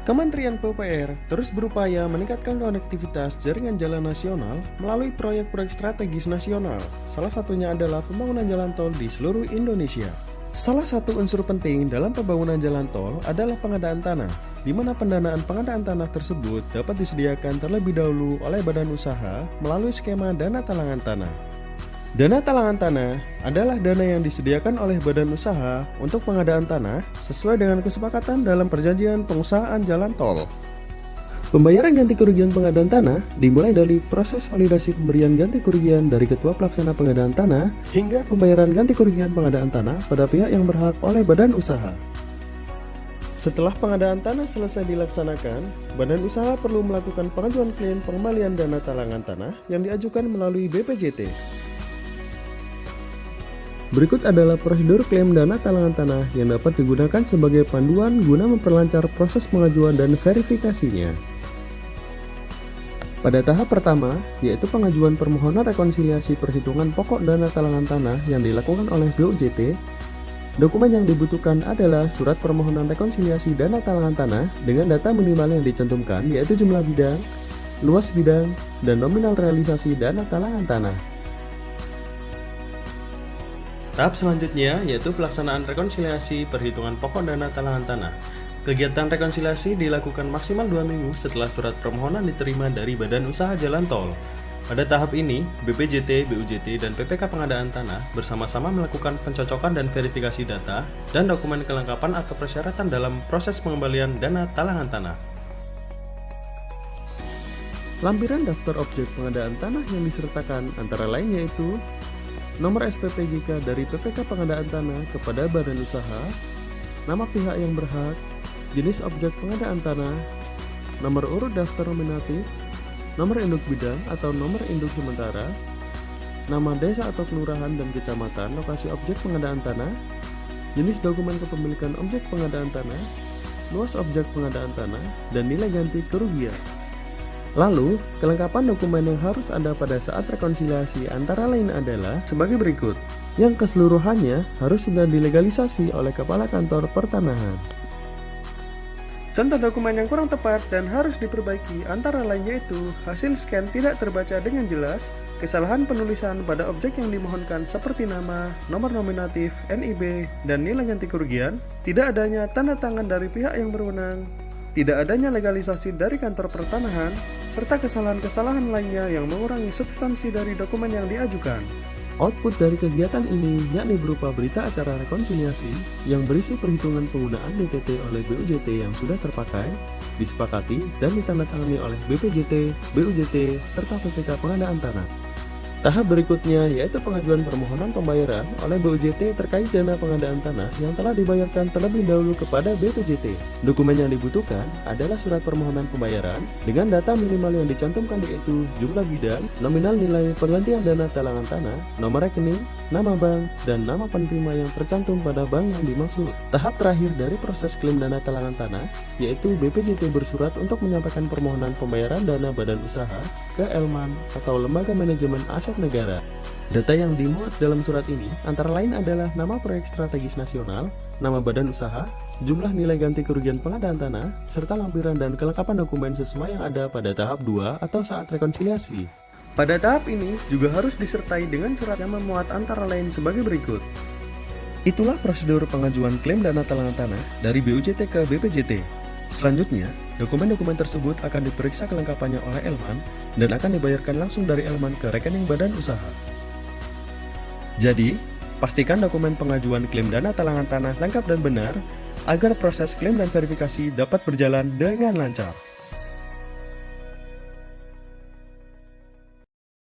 Kementerian PUPR terus berupaya meningkatkan konektivitas jaringan jalan nasional melalui proyek-proyek strategis nasional. Salah satunya adalah pembangunan jalan tol di seluruh Indonesia. Salah satu unsur penting dalam pembangunan jalan tol adalah pengadaan tanah, di mana pendanaan pengadaan tanah tersebut dapat disediakan terlebih dahulu oleh badan usaha melalui skema dana talangan tanah. Dana talangan tanah adalah dana yang disediakan oleh badan usaha untuk pengadaan tanah sesuai dengan kesepakatan dalam perjanjian pengusahaan jalan tol. Pembayaran ganti kerugian pengadaan tanah dimulai dari proses validasi pemberian ganti kerugian dari Ketua Pelaksana Pengadaan Tanah hingga pembayaran ganti kerugian pengadaan tanah pada pihak yang berhak oleh badan usaha. Setelah pengadaan tanah selesai dilaksanakan, badan usaha perlu melakukan pengajuan klaim pengembalian dana talangan tanah yang diajukan melalui BPJT. Berikut adalah prosedur klaim dana talangan tanah yang dapat digunakan sebagai panduan guna memperlancar proses pengajuan dan verifikasinya. Pada tahap pertama, yaitu pengajuan permohonan rekonsiliasi perhitungan pokok dana talangan tanah yang dilakukan oleh BUJT, dokumen yang dibutuhkan adalah surat permohonan rekonsiliasi dana talangan tanah dengan data minimal yang dicantumkan yaitu jumlah bidang, luas bidang, dan nominal realisasi dana talangan tanah. Tahap selanjutnya yaitu pelaksanaan rekonsiliasi perhitungan pokok dana talangan tanah. Kegiatan rekonsiliasi dilakukan maksimal 2 minggu setelah surat permohonan diterima dari Badan Usaha Jalan Tol. Pada tahap ini, BPJT, BUJT, dan PPK Pengadaan Tanah bersama-sama melakukan pencocokan dan verifikasi data dan dokumen kelengkapan atau persyaratan dalam proses pengembalian dana talangan tanah. Lampiran daftar objek pengadaan tanah yang disertakan antara lain yaitu nomor SPPJK dari PPK Pengadaan Tanah kepada badan usaha, nama pihak yang berhak, jenis objek pengadaan tanah, nomor urut daftar nominatif, nomor induk bidang atau nomor induk sementara, nama desa atau kelurahan dan kecamatan lokasi objek pengadaan tanah, jenis dokumen kepemilikan objek pengadaan tanah, luas objek pengadaan tanah, dan nilai ganti kerugian. Lalu, kelengkapan dokumen yang harus ada pada saat rekonsiliasi antara lain adalah sebagai berikut, yang keseluruhannya harus sudah dilegalisasi oleh Kepala Kantor Pertanahan. Contoh dokumen yang kurang tepat dan harus diperbaiki antara lain yaitu hasil scan tidak terbaca dengan jelas, kesalahan penulisan pada objek yang dimohonkan seperti nama, nomor nominatif, NIB, dan nilai ganti kerugian, tidak adanya tanda tangan dari pihak yang berwenang, tidak adanya legalisasi dari kantor pertanahan, serta kesalahan-kesalahan lainnya yang mengurangi substansi dari dokumen yang diajukan. Output dari kegiatan ini yakni berupa berita acara rekonsiliasi yang berisi perhitungan penggunaan DTT oleh BUJT yang sudah terpakai, disepakati, dan ditandatangani oleh BPJT, BUJT, serta PPK Pengadaan Tanah. Tahap berikutnya yaitu pengajuan permohonan pembayaran oleh BUJT terkait dana pengadaan tanah yang telah dibayarkan terlebih dahulu kepada BPJT. Dokumen yang dibutuhkan adalah surat permohonan pembayaran dengan data minimal yang dicantumkan yaitu jumlah bidang, nominal nilai penggantian dana talangan tanah, nomor rekening, nama bank, dan nama penerima yang tercantum pada bank yang dimaksud. Tahap terakhir dari proses klaim dana talangan tanah yaitu BPJT bersurat untuk menyampaikan permohonan pembayaran dana badan usaha ke Elman atau Lembaga Manajemen Aset Negara. Data yang dimuat dalam surat ini antara lain adalah nama proyek strategis nasional, nama badan usaha, jumlah nilai ganti kerugian pengadaan tanah, serta lampiran dan kelengkapan dokumen sesuai yang ada pada tahap 2 atau saat rekonsiliasi. Pada tahap ini juga harus disertai dengan surat yang memuat antara lain sebagai berikut. Itulah prosedur pengajuan klaim dana talangan tanah dari BUJT ke BPJT. Selanjutnya, dokumen-dokumen tersebut akan diperiksa kelengkapannya oleh Elman dan akan dibayarkan langsung dari Elman ke rekening badan usaha. Jadi, pastikan dokumen pengajuan klaim dana talangan tanah lengkap dan benar agar proses klaim dan verifikasi dapat berjalan dengan lancar.